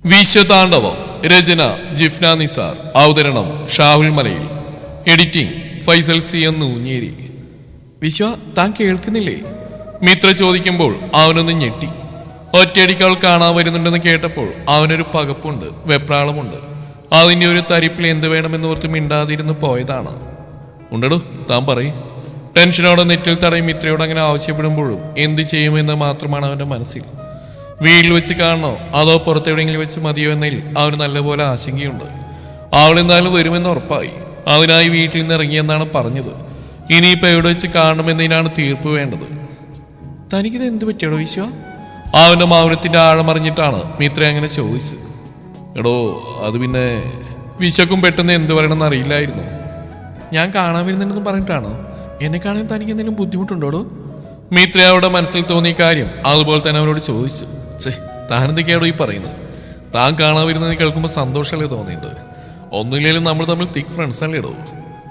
വിശ്വതാണ്ഡവം. രചന ജിഫ്ന നിസാർ. അവതരണം ഷാഹുൽ മലയിൽ. Editing Faisal C എന്ന് ഊഞ്ഞേരി. വിശ്വ, താൻ കേൾക്കുന്നില്ലേ? മിത്ര ചോദിക്കുമ്പോൾ അവനൊന്ന് ഞെട്ടി. ഒറ്റയടിക്ക് അവൾ കാണാൻ വരുന്നുണ്ടെന്ന് കേട്ടപ്പോൾ അവനൊരു പകപ്പുണ്ട്, വെപ്രാളമുണ്ട്. അതിന്റെ ഒരു തരിപ്പിൽ എന്ത് വേണമെന്ന് ഓർത്ത് മിണ്ടാതിരുന്ന് പോയതാണ്. ഉണ്ടടോ, താൻ പറയും. ടെൻഷനോടെ നെറ്റിൽ തടയും മിത്രയോട് അങ്ങനെ ആവശ്യപ്പെടുമ്പോഴും എന്ത് ചെയ്യുമെന്ന് മാത്രമാണ് അവന്റെ മനസ്സിൽ. വീട്ടിൽ വെച്ച് കാണണോ അതോ പുറത്തെവിടെയെങ്കിലും വെച്ച് മതിയോ എന്നതിൽ അവന് നല്ലപോലെ ആശങ്കയുണ്ട്. അവളെന്തായാലും വരുമെന്ന് ഉറപ്പായി. അതിനായി വീട്ടിൽ നിന്ന് ഇറങ്ങിയെന്നാണ് പറഞ്ഞത്. ഇനിയിപ്പോ എവിടെ വെച്ച് കാണണമെന്നതിനാണ് തീർപ്പ് വേണ്ടത്. തനിക്കിത് എന്ത് പറ്റിയടോ വിശ്വ? അവന്റെ മൗനത്തിന്റെ ആഴമറിഞ്ഞിട്ടാണ് മിത്ര അങ്ങനെ ചോദിച്ചത്. എടോ, അത് പിന്നെ വിശ്വക്കും പെട്ടെന്ന് എന്ത് പറയണമെന്ന് അറിയില്ലായിരുന്നു. ഞാൻ കാണാൻ വരുന്നുണ്ടെന്ന് പറഞ്ഞിട്ടാണോ? എന്നെ കാണാൻ തനിക്ക് എന്തെങ്കിലും ബുദ്ധിമുട്ടുണ്ടോടോ? മിത്ര അവരുടെ മനസ്സിൽ തോന്നിയ കാര്യം അതുപോലെ തന്നെ അവനോട് ചോദിച്ചു. താൻ എന്തൊക്കെയാണോ ഈ പറയുന്നത്? താൻ കാണാൻ വരുന്നത് കേൾക്കുമ്പോൾ സന്തോഷമല്ലേ തോന്നിയിട്ടുണ്ട്? ഒന്നുമില്ലേലും നമ്മൾ തമ്മിൽ തിക് ഫ്രണ്ട്സ് അല്ലേ ഇടോ?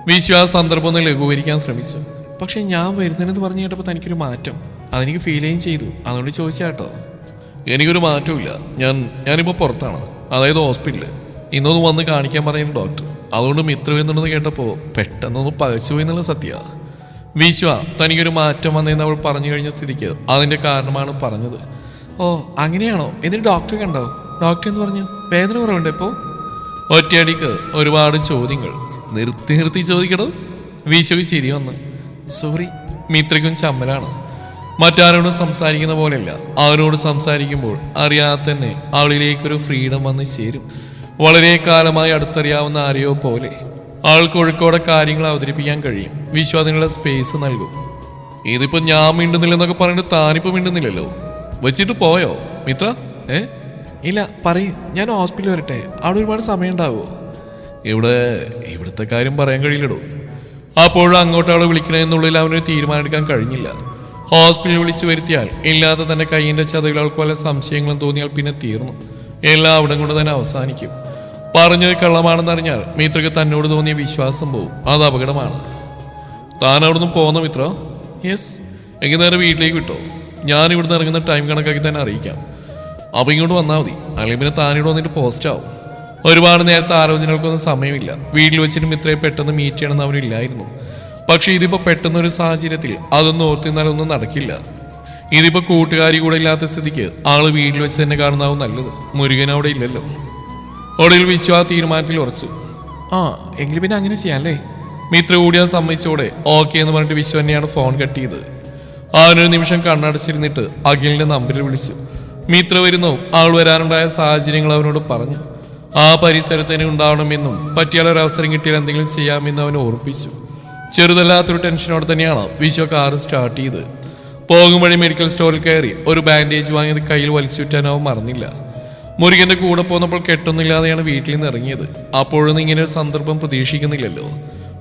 വിശ്വാസ സന്ദർഭം ഒന്ന് ലഘൂകരിക്കാൻ ശ്രമിച്ചു. പക്ഷെ ഞാൻ വരുന്നതെന്ന് പറഞ്ഞു കേട്ടപ്പോൾ തനിക്കൊരു മാറ്റം അതെനിക്ക് ഫീൽ ചെയ്യുകയും ചെയ്തു. അതുകൊണ്ട് ചോദിച്ചാട്ടോ. എനിക്കൊരു മാറ്റവും ഇല്ല. ഞാനിപ്പോൾ പുറത്താണ്, അതായത് ഹോസ്പിറ്റലിൽ. ഇന്നൊന്ന് വന്ന് കാണിക്കാൻ പറയുന്നു ഡോക്ടർ. അതുകൊണ്ട് മിത്ര എന്നുണ്ടെന്ന് കേട്ടപ്പോൾ പെട്ടെന്നൊന്ന് പകച്ചുപോയി എന്നുള്ള സത്യ. വിശ്വ തനിക്കൊരു മാറ്റം വന്നതെന്ന് അവൾ പറഞ്ഞു കഴിഞ്ഞ സ്ഥിതിക്ക് അതിന്റെ കാരണമാണ് പറഞ്ഞത്. ഓ, അങ്ങനെയാണോ? എന്നിട്ട് ഡോക്ടറെ കണ്ടോ? ഡോക്ടർ എന്ന് പറഞ്ഞു വേദന കുറവുണ്ട് ഇപ്പോ? ഒറ്റയടിക്ക് ഒരുപാട് ചോദ്യങ്ങൾ. നിർത്തി ചോദിക്കടോ. വിശ്വക്ക് ശരി വന്നു. സോറി. മിത്രയ്ക്കും ചമ്മലാണ്. മറ്റാരോടും സംസാരിക്കുന്ന പോലെയല്ല. അവരോട് സംസാരിക്കുമ്പോൾ അറിയാതെ തന്നെ അവളിലേക്കൊരു ഫ്രീഡം വന്ന് ചേരും. വളരെ കാലമായി അടുത്തറിയാവുന്ന ആരെയോ പോലെ ആൾക്ക് ഒഴുക്കോടെ കാര്യങ്ങൾ അവതരിപ്പിക്കാൻ കഴിയും. വിശ്വ അതിനുള്ള സ്പേസ് നൽകും. ഇതിപ്പോ ഞാൻ മിണ്ടുന്നില്ലെന്നൊക്കെ പറഞ്ഞിട്ട് താനിപ്പോ മിണ്ടുന്നില്ലല്ലോ. വെച്ചിട്ട് പോയോ മിത്ര? ഇല്ല, പറയും. ഞാൻ ഹോസ്പിറ്റലിൽ വരട്ടെ. അവിടെ ഒരുപാട് സമയം ഉണ്ടാവോ? ഇവിടുത്തെ കാര്യം പറയാൻ കഴിയില്ലടോ. അപ്പോഴും അങ്ങോട്ട് അവളെ വിളിക്കണമെന്നുള്ളിൽ അവനൊരു തീരുമാനം എടുക്കാൻ കഴിഞ്ഞില്ല. ഹോസ്പിറ്റലിൽ വിളിച്ചു വരുത്തിയാൽ ഇല്ലാതെ തന്നെ കൈയിന്റെ ചതകൾക്ക് വല്ല സംശയങ്ങളും തോന്നിയാൽ പിന്നെ തീർന്നു. എല്ലാം അവിടെ കൊണ്ട് തന്നെ അവസാനിക്കും. പറഞ്ഞത് കള്ളമാണെന്നറിഞ്ഞാൽ മിത്രക്ക് തന്നോട് തോന്നിയ വിശ്വാസം പോവും. അത് അപകടമാണ്. താൻ അവിടുന്ന് പോന്ന മിത്ര? യെസ്. എങ്കിൽ നേരെ വീട്ടിലേക്ക് വിട്ടോ. ഞാൻ ഇവിടുന്ന് ഇറങ്ങുന്ന ടൈം കണക്കാക്കി തന്നെ അറിയിക്കാം. അപ്പം ഇങ്ങോട്ട് വന്നാൽ മതി. അല്ലെങ്കിൽ പിന്നെ താനിവിടെ വന്നിട്ട് പോസ്റ്റ് ആവും. ഒരുപാട് നേരത്തെ ആലോചനകൾക്കൊന്നും സമയമില്ല. വീട്ടിൽ വെച്ചിട്ട് മിത്രയെ പെട്ടെന്ന് മീറ്റ് ചെയ്യണമെന്ന് അവനില്ലായിരുന്നു. പക്ഷെ ഇതിപ്പോ പെട്ടെന്നൊരു സാഹചര്യത്തിൽ അതൊന്നും ഓർത്തിരുന്നാലൊന്നും നടക്കില്ല. ഇതിപ്പോ കൂട്ടുകാരി കൂടെ ഇല്ലാത്ത സ്ഥിതിക്ക് ആള് വീട്ടിൽ വെച്ച് തന്നെ കാണുന്നതാവും നല്ലത്. മുരുകൻ അവിടെ ഇല്ലല്ലോ. ഒടുവിൽ വിശ്വാസ തീരുമാനത്തിൽ ഉറച്ചു. എങ്കിലും പിന്നെ അങ്ങനെ ചെയ്യാല്ലേ? മിത്ര കൂടിയാ സമ്മതിച്ചോടെ ഓക്കെ എന്ന് പറഞ്ഞിട്ട് വിശ്വ തന്നെയാണ് ഫോൺ കട്ട് ചെയ്തത്. അവനൊരു നിമിഷം കണ്ണടച്ചിരുന്നിട്ട് അഖിലിന്റെ നമ്പറിൽ വിളിച്ചു. മിത്ര വരുന്നു, ആൾ വരാനുണ്ടായ സാഹചര്യങ്ങൾ അവനോട് പറഞ്ഞു. ആ പരിസരത്ത് തന്നെ ഉണ്ടാവണമെന്നും പറ്റിയാൽ ഒരു അവസരം കിട്ടിയാൽ എന്തെങ്കിലും ചെയ്യാമെന്നും അവൻ ഓർപ്പിച്ചു. ചെറുതല്ലാത്തൊരു ടെൻഷനോടെ തന്നെയാണ് വിശ്വ കാറ് സ്റ്റാർട്ട് ചെയ്ത്. പോകും വഴി മെഡിക്കൽ സ്റ്റോറിൽ കയറി ഒരു ബാൻഡേജ് വാങ്ങിയത് കയ്യിൽ വലിച്ചു ചുറ്റാനാവും മറന്നില്ല. മുരുകന്റെ കൂടെ പോന്നപ്പോൾ കെട്ടൊന്നുമില്ലാതെയാണ് വീട്ടിൽ നിന്ന് ഇറങ്ങിയത്. അപ്പോഴൊന്നും ഇങ്ങനെ ഒരു സന്ദർഭം പ്രതീക്ഷിക്കുന്നില്ലല്ലോ.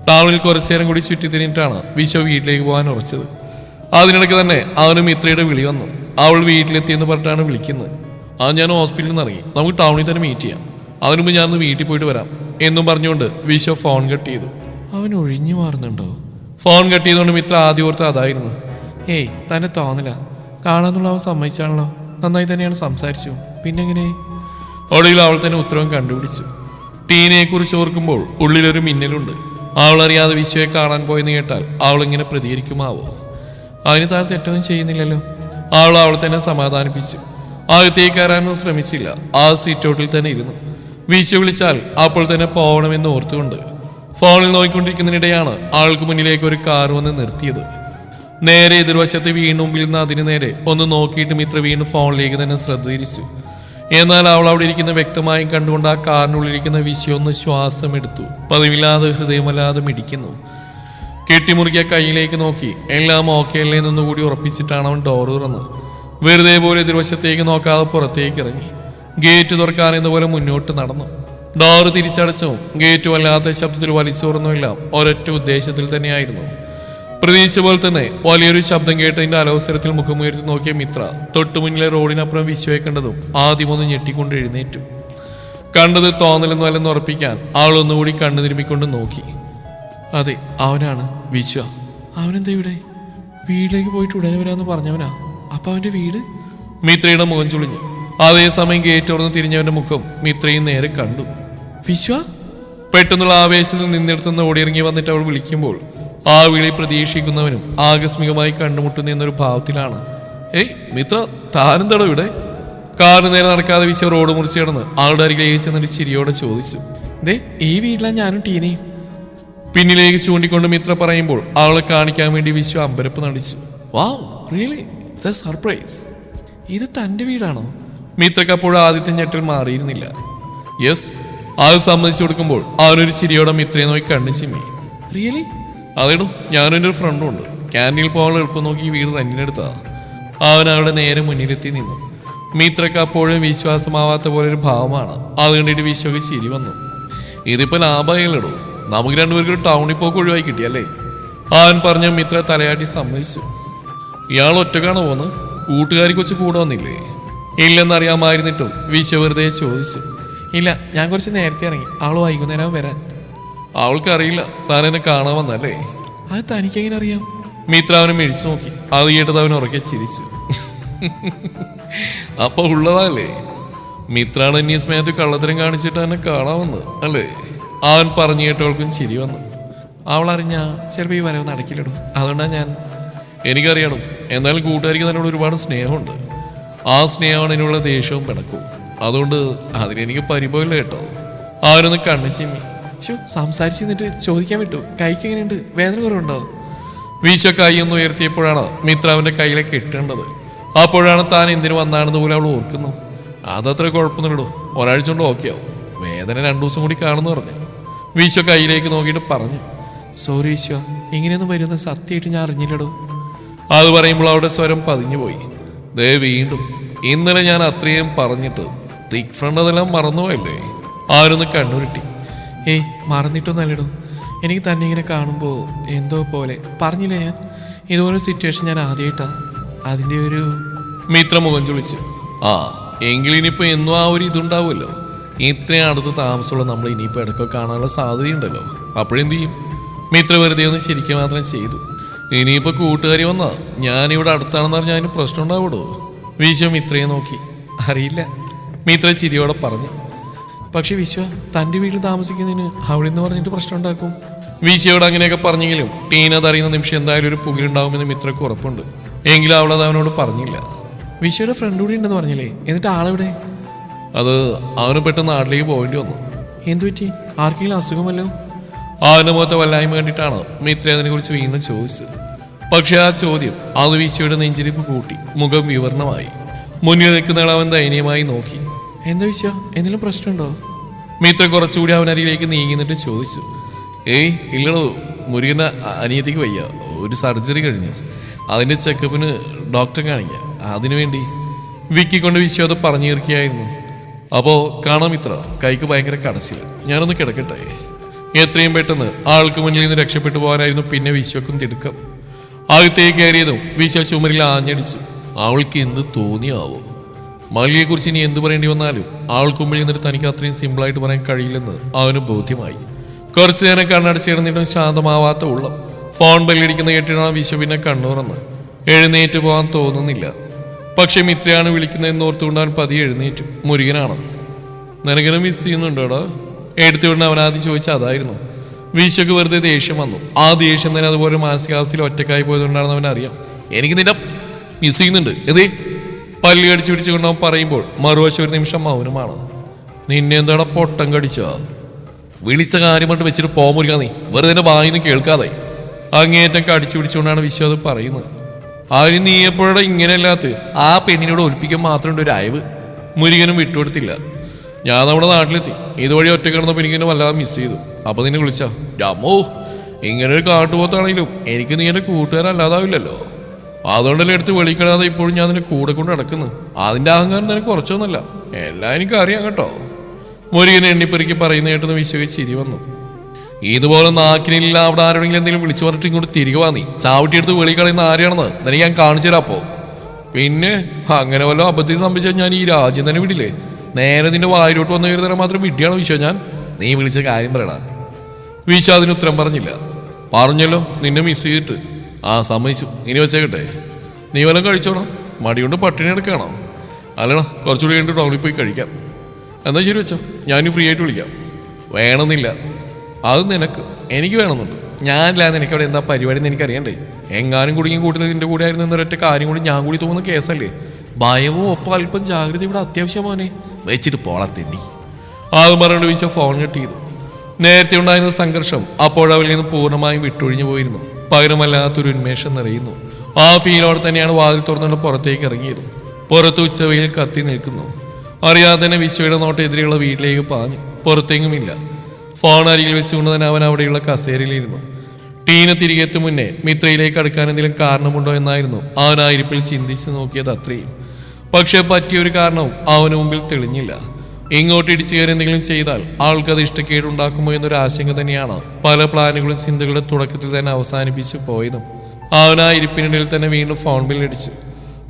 ടൗണിൽ കുറച്ചേരം കൂടി ചുറ്റി തിരിഞ്ഞിട്ടാണ് വിശ്വ വീട്ടിലേക്ക് പോകാൻ ഉറച്ചത്. അതിനിടയ്ക്ക് തന്നെ അവന് മിത്രയുടെ വിളി വന്നു. അവൾ വീട്ടിലെത്തിയെന്ന് പറഞ്ഞിട്ടാണ് വിളിക്കുന്നത്. ഞാൻ ഹോസ്പിറ്റലിൽ നിന്ന് ഇറങ്ങി, നമുക്ക് ടൗണിൽ തന്നെ മീറ്റ് ചെയ്യാം. അതിനു മുമ്പ് ഞാനൊന്ന് വീട്ടിൽ പോയിട്ട് വരാം എന്നും പറഞ്ഞുകൊണ്ട് വിശ്വ ഫോൺ കട്ട് ചെയ്തു. അവൻ ഒഴിഞ്ഞു മാറുന്നുണ്ടോ? ഫോൺ കട്ട് ചെയ്തുകൊണ്ട് മിത്ര ആദ്യം ഓർത്ത് അതായിരുന്നു. തന്നെ തോന്നില്ല. കാണാന്നുള്ള അവൻ സമ്മതിച്ചാണല്ലോ. നന്നായി തന്നെയാണ് സംസാരിച്ചു. പിന്നെങ്ങനെ? ഒടുവിൽ അവൾ തന്നെ ഉത്തരവും കണ്ടുപിടിച്ചു. ടീനയെ കുറിച്ച് ഓർക്കുമ്പോൾ ഉള്ളിലൊരു മിന്നലുണ്ട്. അവൾ അറിയാതെ വിശ്വയെ കാണാൻ പോയെന്ന് കേട്ടാൽ അവൾ ഇങ്ങനെ പ്രതികരിക്കുമാവോ? അതിന് താൻ തെറ്റൊന്നും ചെയ്യുന്നില്ലല്ലോ. അവളെ തന്നെ സമാധാനിപ്പിച്ചു. അകത്തേക്ക് കയറാനൊന്നും ശ്രമിച്ചില്ല. ആ സീറ്റ് ഔട്ടിൽ തന്നെ ഇരുന്നു. വിശ്വ വിളിച്ചാൽ അപ്പോൾ തന്നെ പോകണമെന്ന് ഓർത്തുകൊണ്ട് ഫോണിൽ നോക്കിക്കൊണ്ടിരിക്കുന്നതിനിടെയാണ് ആൾക്ക് മുന്നിലേക്ക് ഒരു കാർ വന്ന് നിർത്തിയത്. നേരെ എതിർവശത്ത് വീണ്ടും മുമ്പിൽ നിന്ന് അതിന് നേരെ ഒന്ന് നോക്കിയിട്ട് മിത്ര വീണ്ടും ഫോണിലേക്ക് തന്നെ ശ്രദ്ധ തിരിച്ചു. എന്നാൽ അവൾ അവിടെ ഇരിക്കുന്ന വ്യക്തമായും കണ്ടുകൊണ്ട് ആ കാറിനുള്ളിലിരിക്കുന്ന വിശ്വ ഒന്ന് ശ്വാസം എടുത്തു. പതിവില്ലാതെ ഹൃദയമല്ലാതെ മിടിക്കുന്നു. കെട്ടിമുറുക്കിയ കയ്യിലേക്ക് നോക്കി എല്ലാം ഓക്കെ അല്ലേ എന്നൊന്നുകൂടി ഉറപ്പിച്ചിട്ടാണ് അവൻ ഡോർ തുറന്നത്. വെറുതെ പോലെ എതിർവശത്തേക്ക് നോക്കാതെ പുറത്തേക്ക് ഇറങ്ങി. ഗേറ്റ് തുറക്കാനെന്ന പോലെ മുന്നോട്ട് നടന്നു. ഡോറ് തിരിച്ചടച്ചും ഗേറ്റ് വല്ലാത്ത ശബ്ദത്തിൽ വലിച്ചോറുന്നുമെല്ലാം ഒരൊറ്റ ഉദ്ദേശത്തിൽ തന്നെയായിരുന്നു. പ്രതീക്ഷിച്ച പോലെ തന്നെ വലിയൊരു ശബ്ദം കേട്ടതിന്റെ അലവസരത്തിൽ മുഖമുയർത്തി നോക്കിയ മിത്ര തൊട്ടുമുന്നിലെ റോഡിനപ്പുറം വിശ്വയെ കണ്ടതും ആദ്യമൊന്ന് ഞെട്ടിക്കൊണ്ട് എഴുന്നേറ്റു. കണ്ടത് തോന്നലെന്ന് വല്ലെന്ന് ഉറപ്പിക്കാൻ അവൾ ഒന്നുകൂടി കണ്ണു തിരുമ്മിക്കൊണ്ട് നോക്കി. അതെ, അവനാണ് വിശ്വ. അവനെന്താ ഇവിടെ? വീട്ടിലേക്ക് പോയിട്ട് ഉടനെ വരാമെന്ന് പറഞ്ഞവനാ. അപ്പൊ അവന്റെ വീട്? മിത്രയുടെ മുഖം ചുളിഞ്ഞു. അതേസമയം ഗേറ്റ് തുറന്ന് തിരിഞ്ഞവന്റെ മുഖം മിത്രയും നേരെ കണ്ടു. വിശ്വ പെട്ടെന്നുള്ള ആവേശത്തിൽ നിന്നെടുത്തുനിന്ന് ഓടിയിറങ്ങി വന്നിട്ട് അവൾ വിളിക്കുമ്പോൾ ആ വിളി പ്രതീക്ഷിക്കുന്നവനും ആകസ്മികമായി കണ്ടുമുട്ടുന്ന എന്നൊരു ഭാവത്തിലാണ്. ഏയ് മിത്ര, താനെന്താടോ ഇവിടെ? കാറിന് നേരെ നടക്കാതെ വിശ്വ റോഡ് മുറിച്ച് കിടന്ന് ആളുടെ അരികിലേക്ക് ചെന്നിട്ട് ചിരിയോടെ ചോദിച്ചു. ദേ, ഈ വീട്ടിലാണ് ഞാനും ടീനയും. പിന്നിലേക്ക് ചൂണ്ടിക്കൊണ്ട് മിത്ര പറയുമ്പോൾ അവളെ കാണിക്കാൻ വേണ്ടി വിശ്വ അമ്പരപ്പ് നടിച്ചു. വാവ്, റിയലി ഇറ്റ്സ് എ സർപ്രൈസ്. ഇത് തന്റെ വീടാണോ? മിത്രക്ക് അപ്പോഴും ആദ്യത്തെ ഞെട്ടൽ മാറിയിരുന്നില്ല. യെസ്, അത് സമ്മതിച്ചു കൊടുക്കുമ്പോൾ അവനൊരു ചിരിയോടെ മിത്രയെ നോക്കി കണ്ണു ചിമ്മി. റിയലി? അതേടോ, ഞാനും എൻ്റെ ഒരു ഫ്രണ്ടും ഉണ്ട്. ക്യാൻറ്റീനിൽ പോകാനുള്ള എളുപ്പം നോക്കി ഈ വീട് റെന്റിനെടുത്താ. അവൻ അവളുടെ നേരെ മുന്നിലെത്തി നിന്നു. മിത്രക്ക് അപ്പോഴും വിശ്വാസമാവാത്ത പോലെ ഒരു ഭാവമാണ്. അത് കണ്ടിട്ട് വിശ്വക്ക് ചിരി വന്നു. ഇതിപ്പോ ലാഭമായില്ലടോ, നമുക്ക് രണ്ടുപേർക്കൊരു ടൗണിൽ പോക്ക് ഒഴിവായി കിട്ടിയല്ലേ? അവൻ പറഞ്ഞ മിത്ര തലയാട്ടി സമ്മതിച്ചു. ഇയാൾ ഒറ്റക്കാണോ പോന്ന്? കൂട്ടുകാരി കൊച്ചു കൂടെ വന്നില്ലേ? ഇല്ലെന്നറിയാമായിരുന്നിട്ടും വിശ്വ വെറുതെ ചോദിച്ചു. ഇല്ല, ഞാൻ കുറച്ച് നേരത്തെ ഇറങ്ങി. അവൾ വൈകുന്നേരം വരാൻ. അവൾക്കറിയില്ല താൻ എന്നെ കാണാൻ വന്നല്ലേ? അത് തനിക്കെങ്ങനെ അറിയാം? മിത്ര അവനെ മിഴിച്ചു നോക്കി. അത് കേട്ടത് അവൻ ഉറക്കെ ചിരിച്ചു. അപ്പൊ ഉള്ളതല്ലേ? മിത്രാണ് എന്നെ സ്നേഹത്തിൽ കള്ളത്തരം കാണിച്ചിട്ട് എന്നെ കാണാമെന്ന് അല്ലേ? അവൻ പറഞ്ഞു കേട്ടവൾക്കും ചിരി വന്നു. അവൾ അറിഞ്ഞാ ചിലപ്പോൾ ഈ വരവ് നടക്കില്ലടും. അതുകൊണ്ടാണ് ഞാൻ. എനിക്കറിയണം, എന്നാലും കൂട്ടുകാരിക്ക് തന്നോട് ഒരുപാട് സ്നേഹമുണ്ട്. ആ സ്നേഹമാണ് ഇതിനുള്ള ദേഷ്യവും പിണക്കവും. അതുകൊണ്ട് അതിനെനിക്ക് പരിഭവമില്ല കേട്ടോ. അവനൊന്ന് കണ്ണു ചിമ്മി. സംസാരിച്ചു നിന്നിട്ട് ചോദിക്കാൻ വിട്ടു, കൈക്ക് എങ്ങനെയുണ്ട്? വേദന കുറവുണ്ടോ? വിശ്വ കൈയൊന്ന് ഉയർത്തിയപ്പോഴാണ് മിത്ര അവന്റെ കയ്യിലെ കെട്ടേണ്ടത്. അപ്പോഴാണ് താൻ എന്തിനു വന്നാണെന്ന് പോലും അവൾ ഓർക്കുന്നു. അതത്ര കുഴപ്പമൊന്നുമില്ലടോ, ഒരാഴ്ച കൊണ്ട് ഓക്കെ ആവും. വേദന 2 ദിവസം കൂടി കാണുന്നു പറഞ്ഞു. വിശ്വ കയ്യിലേക്ക് നോക്കിയിട്ട് പറഞ്ഞു. സോറി വിശ്വ, ഇങ്ങനെയൊന്നും വരുന്ന സത്യമായിട്ട് ഞാൻ അറിഞ്ഞില്ലടോ. അത് പറയുമ്പോൾ അവളുടെ സ്വരം പതിഞ്ഞുപോയി. ദേ വീണ്ടും, ഇന്നലെ ഞാൻ അത്രയും പറഞ്ഞിട്ട് തിക് ഫ്രണ്ട് അതെല്ലാം മറന്നുപോയല്ലേ? ആരൊന്ന് കണ്ണുരുട്ടി. ഏയ്, മറന്നിട്ടൊന്നല്ലടോ. എനിക്ക് തന്നെ ഇങ്ങനെ കാണുമ്പോൾ എന്തോ പോലെ. പറഞ്ഞില്ലേ ഞാൻ, ഇതുപോലെ സിറ്റുവേഷൻ ഞാൻ ആദ്യമായിട്ടാ. അതിൻ്റെ ഒരു മിത്ര മുഖം ചൊളിച്ചു. ആ, എങ്കിലിനിപ്പോൾ എന്നും ആ ഒരു ഇതുണ്ടാവുമല്ലോ. ഇത്രയും അടുത്ത് താമസമുള്ള നമ്മൾ ഇനിയിപ്പോൾ ഇടയ്ക്കൊക്കെ കാണാനുള്ള സാധ്യതയുണ്ടല്ലോ. അപ്പോഴെന്ത് ചെയ്യും? മിത്ര വെറുതെ ഒന്ന് ശരിക്കും മാത്രം ചെയ്തു. ഇനിയിപ്പോൾ കൂട്ടുകാരി വന്നാ ഞാനിവിടെ അടുത്താണെന്ന് പറഞ്ഞാൽ അതിന് പ്രശ്നം ഉണ്ടാവൂടോ? വിശ്വ മിത്രയെ നോക്കി. അറിയില്ല, മിത്ര ചിരിയോടെ പറഞ്ഞു. പക്ഷെ വിശ്വ തൻ്റെ വീട്ടിൽ താമസിക്കുന്നതിന് അവളെന്ന് പറഞ്ഞിട്ട് പ്രശ്നം ഉണ്ടാക്കും. വിശ്വയോട് അങ്ങനെയൊക്കെ പറഞ്ഞെങ്കിലും ടീന അതറിയുന്ന നിമിഷം എന്തായാലും ഒരു പുകിലുണ്ടാവുമെന്ന് മിത്രക്ക് ഉറപ്പുണ്ട്. എങ്കിലും അവളത് അവനോട് പറഞ്ഞില്ല. വിശ്വയുടെ ഫ്രണ്ട് കൂടി ഉണ്ടെന്ന് പറഞ്ഞില്ലേ? എന്നിട്ട് ആളെവിടെ? അത് അവന് പെട്ടെന്ന് നാട്ടിലേക്ക് പോകേണ്ടി വന്നു. എന്തു പറ്റി? ആർക്കെങ്കിലും അസുഖമല്ലോ? അവന്റെ മുഖത്തെ വല്ലായ്മ കണ്ടിട്ടാണ് മിത്ര അതിനെ കുറിച്ച് വീണ്ടും ചോദിച്ചത്. പക്ഷെ ആ ചോദ്യം അത് വിശ്വയുടെ നെഞ്ചിരിപ്പ് കൂട്ടി. മുഖം വിവരണമായി. മുന്നിൽ നിൽക്കുന്ന അവൻ ദയനീയമായി നോക്കി. എന്താ വിശ്വ, എന്തെങ്കിലും പ്രശ്നമുണ്ടോ? മിത്ര കുറച്ചുകൂടി അവനരികിലേക്ക് നീങ്ങിന്നിട്ട് ചോദിച്ചു. ഏയ് ഇല്ലടോ, മുരുകന് അനിയത്തിക്ക് വയ്യ. ഒരു സർജറി കഴിഞ്ഞു. അതിന്റെ ചെക്കപ്പിന് ഡോക്ടറെ കാണിക്കാം. അതിനുവേണ്ടി വിക്കിക്കൊണ്ട് വിശ്വ അത് പറഞ്ഞു തീർക്കുകയായിരുന്നു. അപ്പോ കാണാം മിത്ര, കൈക്ക് ഭയങ്കര കടച്ചിൽ. ഞാനൊന്ന് കിടക്കട്ടെ. എത്രയും പെട്ടെന്ന് ആൾക്ക് മുന്നിൽ നിന്ന് രക്ഷപ്പെട്ടു പോകാനായിരുന്നു പിന്നെ വിശ്വക്കും തിടുക്കം. അകത്തേക്ക് കയറിയതും വിശ്വ ചുമരിൽ ആഞ്ഞടിച്ചു. അവൾക്ക് എന്ത് തോന്നിയാവോ? മല്ലിയെക്കുറിച്ച് ഇനി എന്ത് പറയേണ്ടി വന്നാലും ആൾക്ക് മുമ്പിൽ നിന്നിട്ട് തനിക്ക് അത്രയും സിമ്പിളായിട്ട് പറയാൻ കഴിയില്ലെന്ന് അവന് ബോധ്യമായി. കുറച്ചു നേരം കണ്ണടച്ച് കിടന്നിട്ടും ശാന്തമാവാത്ത ഉള്ളം. ഫോൺ ബെല്ലടിക്കുന്ന കേട്ടിട്ടാണ് വിശ്വ പിന്നെ കണ്ണുറന്ന്. എഴുന്നേറ്റ് പോകാൻ തോന്നുന്നില്ല. പക്ഷെ മിത്രയാണ് വിളിക്കുന്നതെന്ന് ഓർത്തുകൊണ്ട് അവൻ പതിയെ എഴുന്നേറ്റു. മുരുകനാണ്. നിനക്കിനെ മിസ് ചെയ്യുന്നുണ്ടോടാ? എടുത്തുകൊണ്ട് അവൻ ആദ്യം ചോദിച്ചാൽ അതായിരുന്നു. വിശ്വക്ക് വെറുതെ ദേഷ്യം വന്നു. ആ ദേഷ്യം തന്നെ അതുപോലെ മാനസികാവസ്ഥയിൽ ഒറ്റക്കായി പോയതുകൊണ്ടാണെന്ന് അവൻ അറിയാം. എനിക്ക് നിന്റെ മിസ് ചെയ്യുന്നുണ്ട്. എതേ പല്ലി കടിച്ചു പിടിച്ചുകൊണ്ട് അവൻ പറയുമ്പോൾ മറുവശം ഒരു നിമിഷം മൗനമാണ്. നിന്നെ എന്താടാ പൊട്ടം കടിച്ചോ? വിളിച്ച കാര്യമായിട്ട് വെച്ചിട്ട് പോമുരുക നീ. വെറുതെ എന്റെ വായിന്ന് കേൾക്കാതെ. അങ്ങേറ്റം കടിച്ചു പിടിച്ചുകൊണ്ടാണ് വിശ്വാസം പറയുന്നത്. അതിന് നീ എപ്പോഴും ഇങ്ങനെയല്ലാത്ത ആ പെണ്ണിനോട് ഒലിപ്പിക്കാൻ മാത്രമുണ്ട് ഒരു അയവ്. മുരുകനും വിട്ടുകൊടുത്തില്ല. ഞാൻ നമ്മുടെ നാട്ടിലെത്തി. ഇതുവഴി ഒറ്റ കിടന്നപ്പോൾ എനിക്കെന്നെ വല്ലാതെ മിസ് ചെയ്തു. അപ്പൊ നിന്നെ വിളിച്ചാ രാമോ, ഇങ്ങനെ ഒരു കാട്ടുപോത്താണെങ്കിലും എനിക്ക് നീ എന്റെ കൂട്ടുകാരല്ലാതാവില്ലല്ലോ. അതുകൊണ്ടല്ലേ എടുത്ത് വെളിക്കളാതെ ഇപ്പോഴും ഞാൻ നിന്നെ കൂടെ കൊണ്ട് നടക്കുന്നു. അതിന്റെ അഹങ്കാരം നിനക്ക് കുറച്ചൊന്നുമല്ല. എല്ലാം എനിക്കറിയാം കേട്ടോ. മുരുകനെ എണ്ണിപ്പെറുക്കി പറയുന്ന കേട്ടെന്ന് വിശ്വസിച്ച് ചിരി വന്നു. ഇതുപോലെ നാക്കിനില്ല അവിടെ ആരോടെങ്കിലും എന്തെങ്കിലും വിളിച്ചു പറഞ്ഞിട്ട് ഇങ്ങോട്ട് തിരികെ വാ. നീ ചാവട്ടിയെടുത്ത് വെളിക്കളയുന്ന ആരെയാണെന്ന് നിനക്ക് ഞാൻ കാണിച്ചു തരാം. അപ്പോ പിന്നെ അങ്ങനെ വല്ല അബദ്ധം സംഭവിച്ചാൽ ഞാൻ ഈ രാജ്യം തന്നെ വിടില്ലേ? നേരെ നിന്റെ വായിലോട്ട് വന്ന ഒരു തരം മാത്രം വിഡ്ഢിയാണ് വിശ്വ ഞാൻ. നീ വിളിച്ച കാര്യം പറയടാ. വിശ്വ അതിന് ഉത്തരം പറഞ്ഞില്ല. പറഞ്ഞല്ലോ നിന്നെ മിസ് ചെയ്തിട്ട്. ആ സമ്മതിച്ചു. ഇനി വെച്ചേക്കട്ടെ. നീ വല്ലതും കഴിച്ചോണം. മടികൊണ്ട് പട്ടിണി എടുക്കണം. അല്ലടാ കുറച്ചുകൂടി കഴിഞ്ഞിട്ട് ടൗണിൽ പോയി കഴിക്കാം. എന്നാൽ ശരി വെച്ചോ, ഞാനും ഫ്രീ ആയിട്ട് വിളിക്കാം. വേണമെന്നില്ല, അത് നിനക്ക്, എനിക്ക് വേണമെന്നുണ്ട്. ഞാനില്ലാതെ നിനക്ക് അവിടെ എന്താ പരിപാടി എന്ന് എനിക്കറിയണ്ടേ. എങ്ങാനും കുടുങ്ങിയും കൂട്ടത്തിൽ നിന്റെ കൂടെ ആയിരുന്നു എന്നൊരൊറ്റ കാര്യം കൂടി ഞാൻ കൂടി തോന്നുന്ന കേസല്ലേ. ഭയവും ഒപ്പം അല്പം ജാഗ്രത ഇവിടെ അത്യാവശ്യമാനെ. വെച്ചിട്ട് പോളത്തിണ്ടി. ആദ്യം പറഞ്ഞുകൊണ്ട് വിശ്വ ഫോൺ കട്ട് ചെയ്തു. നേരത്തെ ഉണ്ടായിരുന്ന സംഘർഷം അപ്പോഴവരിൽ നിന്ന് പൂർണ്ണമായും വിട്ടൊഴിഞ്ഞു പോയിരുന്നു. പകരമല്ലാത്തൊരു ഉന്മേഷം നിറയുന്നു. ആ ഫീലോടെ തന്നെയാണ് വാതിൽ തുറന്നുകൊണ്ട് പുറത്തേക്ക് ഇറങ്ങിയത്. പുറത്ത് ഉച്ചവെയിൽ കത്തി നിൽക്കുന്നു. അറിയാതെ തന്നെ വിശ്വയുടെ നോട്ടെതിരെയുള്ള വീട്ടിലേക്ക് പാഞ്ഞു. പുറത്തെങ്ങുമില്ല. ഫോൺ അരികിൽ വെച്ചുകൊണ്ട് തന്നെ അവൻ അവിടെയുള്ള കസേരയിലിരുന്നു. ടീന തിരികെ എത്തും മുന്നേ മിത്രയിലേക്ക് അടുക്കാൻ എന്തെങ്കിലും കാരണമുണ്ടോ എന്നായിരുന്നു അവൻ ആ ഇരിപ്പിൽ ചിന്തിച്ചു നോക്കിയത് അത്രയും. പക്ഷെ പറ്റിയൊരു കാരണവും അവന് മുമ്പിൽ തെളിഞ്ഞില്ല. ഇങ്ങോട്ട് ഇടിച്ചു കയറി എന്തെങ്കിലും ചെയ്താൽ ആൾക്കത് ഇഷ്ടക്കേടുണ്ടാക്കുമോ എന്നൊരു ആശങ്ക തന്നെയാണ് പല പ്ലാനുകളും ചിന്തകളുടെ തുടക്കത്തിൽ തന്നെ അവസാനിപ്പിച്ചു പോയതും. അവൻ ആ ഇരിപ്പിനിടയിൽ തന്നെ വീണ്ടും ഫോൺ ബിൽ അടിച്ചു.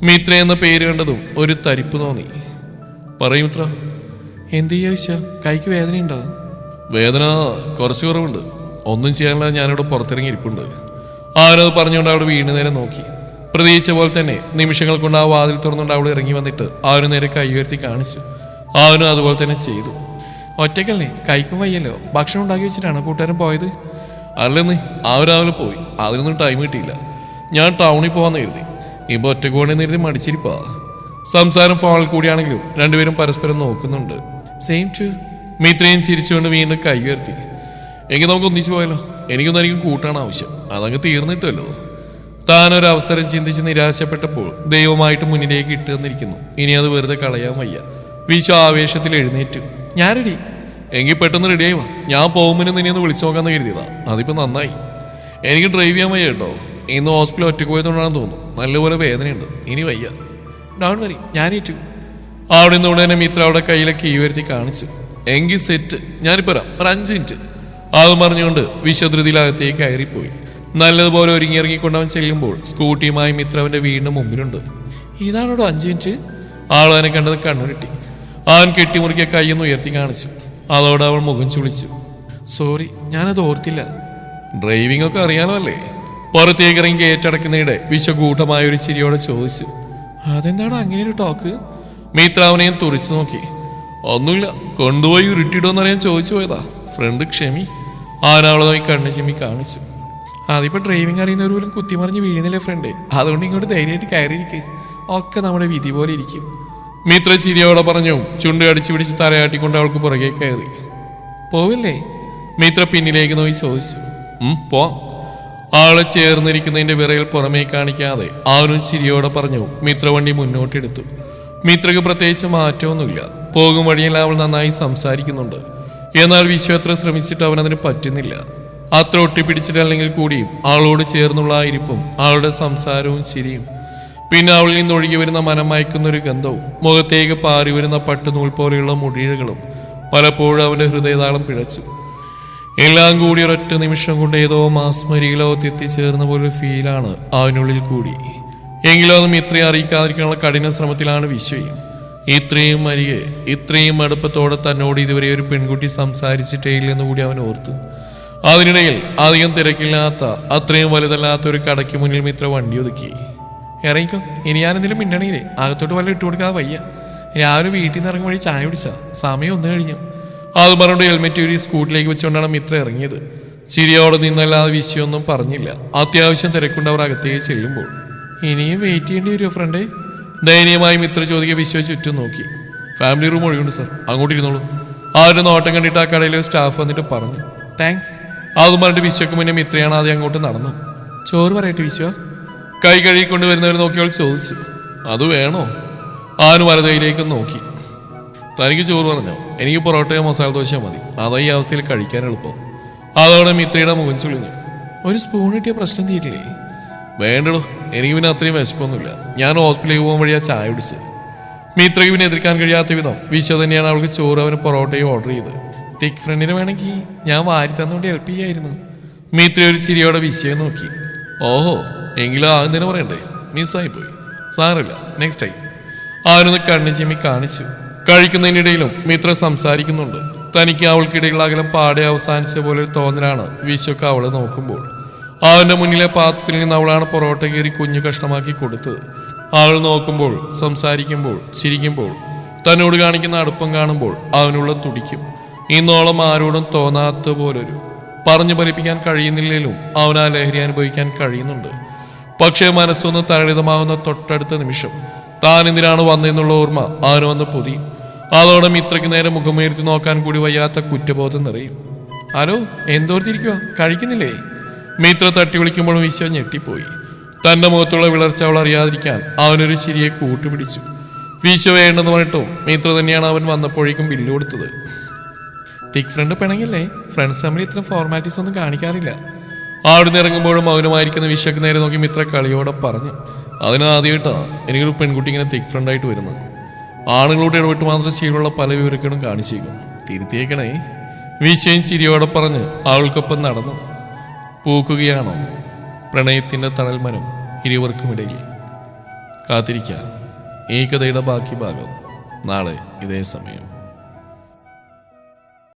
മിത്ര എന്ന പേര് കണ്ടതും ഒരു തരിപ്പ് തോന്നി. പറയും മിത്ര. എന്ത് ചെയ്യാ? കൈക്ക് വേദനയുണ്ടോ? വേദന കുറച്ച് കുറവുണ്ട്. ഒന്നും ചെയ്യാനുള്ള ഞാനിവിടെ പുറത്തിറങ്ങി ഇരിപ്പുണ്ട്. അവനത് പറഞ്ഞുകൊണ്ട് അവിടെ വീടിന് നേരെ നോക്കി. പ്രതീക്ഷിച്ച പോലെ തന്നെ നിമിഷങ്ങൾ കൊണ്ട് ആ വാതിൽ തുറന്നുകൊണ്ട് അവിടെ ഇറങ്ങി വന്നിട്ട് അവന് നേരെ കൈ ഉയർത്തി കാണിച്ചു. അവനും അതുപോലെ തന്നെ ചെയ്തു. ഒറ്റക്കല്ലേ, കൈക്കും വയ്യല്ലോ. ഭക്ഷണം ഉണ്ടാക്കി വെച്ചിട്ടാണ് കൂട്ടുകാരൻ പോയത്? അല്ലെന്ന്, രാവിലെ പോയി. അതിനൊന്നും ടൈം കിട്ടിയില്ല. ഞാൻ ടൗണിൽ പോകാമെന്ന് കരുതി. ഇപ്പോൾ ഒറ്റക്ക് പോകണമെന്ന് കരുതി മടിച്ചിരിപ്പാ. സംസാരം ഫോണിൽ കൂടിയാണെങ്കിലും രണ്ടുപേരും പരസ്പരം നോക്കുന്നുണ്ട്. Same to. മിത്രയും ചിരിച്ചുകൊണ്ട് വീണ്ടും കൈ ഉയർത്തി. എങ്കിൽ നമുക്ക് ഒന്നിച്ചു പോയല്ലോ. എനിക്കൊന്നായിരിക്കും കൂട്ടാണ് ആവശ്യം. അതങ്ങ് തീർന്നിട്ടല്ലോ. താനൊരവസരം ചിന്തിച്ച് നിരാശപ്പെട്ടപ്പോൾ ദൈവമായിട്ട് മുന്നിലേക്ക് ഇട്ട് തന്നിരിക്കുന്നു. ഇനി അത് വെറുതെ കളയാൻ വയ്യ. വിശ്വ ആവേശത്തിൽ എഴുന്നേറ്റു. ഞാൻ റെഡി. എങ്കിൽ പെട്ടെന്ന് റെഡിയായി വാ. ഞാൻ പോകുമ്പോൾ നിന്നെ ഒന്ന് വിളിച്ചു നോക്കാമെന്ന് കരുതിയതാ. അതിപ്പോൾ നന്നായി. എനിക്ക് ഡ്രൈവ് ചെയ്യാൻ വയ്യ കേട്ടോ. ഇന്ന് ഹോസ്പിറ്റലിൽ ഒറ്റക്ക് പോയതുകൊണ്ടാണെന്ന് തോന്നുന്നു. നല്ലപോലെ വേദനയുണ്ട്. ഇനി വയ്യ. ഡൗൺ വരി, ഞാനേറ്റു. അവിടെ നിന്നുകൊണ്ട് തന്നെ മിത്ര അവിടെ കയ്യിലെ കീ വരുത്തി കാണിച്ചു. എങ്കിൽ സെറ്റ്, ഞാനിപ്പോൾ വരാം, ഒരു 5 മിനിറ്റ്. അതും പറഞ്ഞുകൊണ്ട് വിശ്വധൃതിയിലകത്തേക്ക് കയറിപ്പോയി. നല്ലതുപോലെ ഒരുങ്ങിയിറങ്ങിക്കൊണ്ട് അവൻ ചെല്ലുമ്പോൾ സ്കൂട്ടിയുമായി മിത്ര അവൻ്റെ വീടിന് മുമ്പിലുണ്ട്. ഇതാണോടോ 5 മിനിറ്റ്? ആളവനെ കണ്ടത് കണ്ണുരുട്ടി. അവൻ കെട്ടിമുറുക്കിയ കൈയൊന്ന് ഉയർത്തി കാണിച്ചു. അതോടെ അവൾ മുഖം ചുളിച്ചു. സോറി, ഞാനത് ഓർത്തില്ല. ഡ്രൈവിംഗ് ഒക്കെ അറിയാലോ അല്ലേ? പുറത്തേക്ക് ഇറങ്ങി ഏറ്റടക്കുന്നതിടെ വിശ്വകൂട്ടമായ ഒരു ചിരിയോടെ ചോദിച്ചു. അതെന്താണോ അങ്ങനെ ഒരു ടോക്ക്? മിത്ര അവനെയും തുറിച്ചു നോക്കി. ഒന്നുമില്ല, കൊണ്ടുപോയി ഉരുട്ടിയിടുമെന്നറിയാൻ ചോദിച്ചു പോയതാ. ഫ്രണ്ട് ക്ഷമി. അവനവളെ നോക്കി കണ്ണു ചിമ്മി കാണിച്ചു. അതിപ്പോ ഡ്രൈവിംഗ് അറിയുന്നവർ പോലും കുത്തിമറിഞ്ഞ് വീഴുന്നില്ലേ ഫ്രണ്ട്? അതുകൊണ്ട് ഇങ്ങോട്ട് ധൈര്യമായിട്ട് കയറിയിരിക്കുക. ഒക്കെ നമ്മുടെ വിധി പോലെ ഇരിക്കും. മിത്ര ചിരിയോടെ പറഞ്ഞു. ചുണ്ട് അടിച്ചു പിടിച്ച് തലയാട്ടിക്കൊണ്ട് അവൾക്ക് പുറകെ കയറി. പോവില്ലേ? മിത്ര പിന്നിലേക്ക് നോക്കി ചോദിച്ചു. പോ. ആളെ ചേർന്നിരിക്കുന്നതിന്റെ വിറയിൽ പുറമേ കാണിക്കാതെ അവനും ചിരിയോടെ പറഞ്ഞു. മിത്ര വണ്ടി മുന്നോട്ടെടുത്തു. മിത്രക്ക് പ്രത്യേകിച്ച് മാറ്റമൊന്നുമില്ല. പോകും വഴിയെല്ലാം അവൾ നന്നായി സംസാരിക്കുന്നുണ്ട്. എന്നാൽ വിശ്വ എത്ര ശ്രമിച്ചിട്ട് അവനതിന് പറ്റുന്നില്ല. അത്ര ഒട്ടിപ്പിടിച്ചിട്ടല്ലെങ്കിൽ കൂടിയും ആളോട് ചേർന്നുള്ള ആ ഇരിപ്പും ആളുടെ സംസാരവും ചിരിയും, പിന്നെ അവളിൽ നിന്ന് ഒഴുകി വരുന്ന മനം മയക്കുന്നൊരു ഗന്ധവും, മുഖത്തേക്ക് പാറി വരുന്ന പട്ടുനൂൽ പോലെയുള്ള മുടിയിഴകളും പലപ്പോഴും അവന്റെ ഹൃദയതാളം പിഴച്ചു. എല്ലാം കൂടി ഒരൊറ്റ നിമിഷം കൊണ്ട് ഏതോ മാസ്മരിയിലോ എത്തിച്ചേർന്ന പോലൊരു ഫീലാണ് അവനുള്ളിൽ കൂടി. എങ്കിലും അതും ഇത്രയും അറിയിക്കാതിരിക്കാനുള്ള കഠിന ശ്രമത്തിലാണ് വിശ്വയും. ഇത്രയും അരികെ, ഇത്രയും അടുപ്പത്തോടെ തന്നോട് ഇതുവരെ ഒരു പെൺകുട്ടി സംസാരിച്ചിട്ടേ ഇല്ലെന്ന് കൂടി അവൻ ഓർത്തു. അതിനിടയിൽ അധികം തിരക്കില്ലാത്ത, അത്രയും വലുതല്ലാത്ത ഒരു കടയ്ക്ക് മുന്നിൽ മിത്ര വണ്ടി ഒതുക്കി. ഇറങ്ങിക്കോ, ഇനി ഞാനെന്തെങ്കിലും മിണ്ടണെങ്കിലേ അകത്തോട്ട് വല്ല ഇട്ട് കൊടുക്കാതെ വയ്യ. രാവിലെ വീട്ടിൽ നിന്ന് ഇറങ്ങും വഴി ചായ കുടിച്ചാ, സമയം 1 കഴിഞ്ഞു. അത് പറഞ്ഞുകൊണ്ട് ഹെൽമെറ്റ് ഒരു സ്കൂട്ടിലേക്ക് വെച്ചുകൊണ്ടാണ് മിത്ര ഇറങ്ങിയത്. ചിരിയോടെ നിന്നല്ലാതെ വിഷയമൊന്നും പറഞ്ഞില്ല. അത്യാവശ്യം തിരക്കൊണ്ട് അവർ അകത്തേക്ക് ചെല്ലുമ്പോൾ. ഇനിയും വെയിറ്റ് ചെയ്യേണ്ടി വരുമോ ഫ്രണ്ടേ? ദയനീയമായി മിത്ര ചോദിക്കുക. വിശ്വ ചുറ്റും നോക്കി. ഫാമിലി റൂം ഒഴിവുണ്ട് സാർ, അങ്ങോട്ട് ഇരുന്നോളൂ. അവരുടെ നോട്ടം കണ്ടിട്ട് ആ കടയിലെ സ്റ്റാഫ് വന്നിട്ട് പറഞ്ഞു. താങ്ക്സ്. അതും പറഞ്ഞിട്ട് വിശ്വക്ക് മുന്നേ മിത്രയാണ് ആദ്യം അങ്ങോട്ട് നടന്നു. ചോറ് പറയട്ടെ വിശ്വ? കൈ കഴുകിക്കൊണ്ട് വരുന്നവർ നോക്കിയവൾ ചോദിച്ചു. അത് വേണോ? ആന് വലതയിലേക്ക് നോക്കി. തനിക്ക് ചോറ് പറഞ്ഞോ? എനിക്ക് പൊറോട്ടയോ മസാല ദോശയോ മതി. അതാ ഈ അവസ്ഥയിൽ കഴിക്കാൻ എളുപ്പം. അതോടെ മിത്രയുടെ മുഖം ചുളിഞ്ഞു. ഒരു സ്പൂൺ കിട്ടിയ പ്രശ്നം തീരില്ലേ? വേണ്ടടോ, എനിക്ക് പിന്നെ അത്രയും വിശപ്പൊന്നുമില്ല. ഞാൻ ഹോസ്പിറ്റലിലേക്ക് പോകാൻ വഴിയാ ചായ കുടിച്ചത്. മിത്രയ്ക്ക് പിന്നെ എതിർക്കാൻ കഴിയാത്ത വിധം വിശ്വ തന്നെയാണ് അവൾക്ക് ചോറ് അവന് പൊറോട്ടയും ഓർഡർ ചെയ്ത്. തിക് ഫ്രണ്ടിന് വേണമെങ്കിൽ ഞാൻ വാരി തന്നുകൊണ്ട് ഹെൽപ്പ് ചെയ്യായിരുന്നു. മിത്ര ഒരു ചിരിയോടെ വിശ്വയെ നോക്കി. ഓഹോ, എങ്കിലും ആദ്യം തന്നെ പറയണ്ടേ? മിസ്സായിപ്പോയി. സാറില്ല, നെക്സ്റ്റ് ടൈം. അവനൊന്ന് കണ്ണു ചിമ്മി കാണിച്ചു. കഴിക്കുന്നതിനിടയിലും മിത്ര സംസാരിക്കുന്നുണ്ട്. തനിക്ക് അവൾക്കിടയിലുള്ള അകലം പാടെ അവസാനിച്ച പോലെ ഒരു തോന്നലാണ് വിശ്വക്ക് അവളെ നോക്കുമ്പോൾ. അവന്റെ മുന്നിലെ പാത്രത്തിൽ നിന്ന് അവളാണ് പൊറോട്ട കീറി കുഞ്ഞു കഷ്ണമാക്കി കൊടുത്തത്. അവൾ നോക്കുമ്പോൾ, സംസാരിക്കുമ്പോൾ, ചിരിക്കുമ്പോൾ, തന്നോട് കാണിക്കുന്ന അടുപ്പം കാണുമ്പോൾ അവനുള്ള തുടിക്കും. ഇന്നോളം ആരോടും തോന്നാത്ത പോലൊരു പറഞ്ഞു ഫലിപ്പിക്കാൻ കഴിയുന്നില്ലേലും അവൻ ആ ലഹരി അനുഭവിക്കാൻ കഴിയുന്നുണ്ട്. പക്ഷേ മനസ്സൊന്ന് തരളിതമാവുന്ന തൊട്ടടുത്ത നിമിഷം താൻ എന്തിനാണ് വന്നതെന്നുള്ള ഓർമ്മ അവന് വന്ന് പൊതിയും. അതോടെ മിത്രയ്ക്ക് നേരെ മുഖമുയർത്തി നോക്കാൻ കൂടി വയ്യാത്ത കുറ്റബോധം നിറയും. ഹലോ, എന്തോർത്തിരിക്കുക, കഴിക്കുന്നില്ലേ? മിത്ര തട്ടി വിളിക്കുമ്പോഴും വിശ്വ ഞെട്ടിപ്പോയി. തന്റെ മുഖത്തുള്ള വിളർച്ച അവൾ അറിയാതിരിക്കാൻ അവനൊരു ചിരിയെ കൂട്ടുപിടിച്ചു. വിശ്വ വേണ്ടെന്ന് പറഞ്ഞിട്ടും മിത്ര തന്നെയാണ് അവൻ വന്നപ്പോഴേക്കും ബില്ല് കൊടുത്തത്. Thick friend പിണങ്ങില്ലേ? ഫ്രണ്ട്സ് തമ്മിൽ ഇത്ര ഫോർമാലിറ്റീസ് ഒന്നും കാണിക്കാറില്ല. അവിടുന്ന് ഇറങ്ങുമ്പോഴും മൗനമായിരിക്കുന്ന വിശ്വക്ക് നേരെ നോക്കി മിത്ര കളിയോടെ പറഞ്ഞു. അതിനാദ്യമായിട്ടാ എനിക്കൊരു പെൺകുട്ടി ഇങ്ങനെ തിക് ഫ്രണ്ടായിട്ട് വരുന്നത്. ആണുങ്ങളോട് ഇടപെട്ട് മാത്രം ശീലമുള്ള പല വിവരങ്ങളും കാണിച്ചേക്കും. തിരുത്തിയേക്കണേ. വിശ്വയും ചിരിയോടെ പറഞ്ഞ് അവൾക്കൊപ്പം നടന്നു. പൂക്കുകയാണോ പ്രണയത്തിന്റെ തണൽമരം ഇരുവർക്കുമിടയിൽ? കാത്തിരിക്കാം. ഈ കഥയുടെ ബാക്കി ഭാഗം നാളെ ഇതേ സമയം.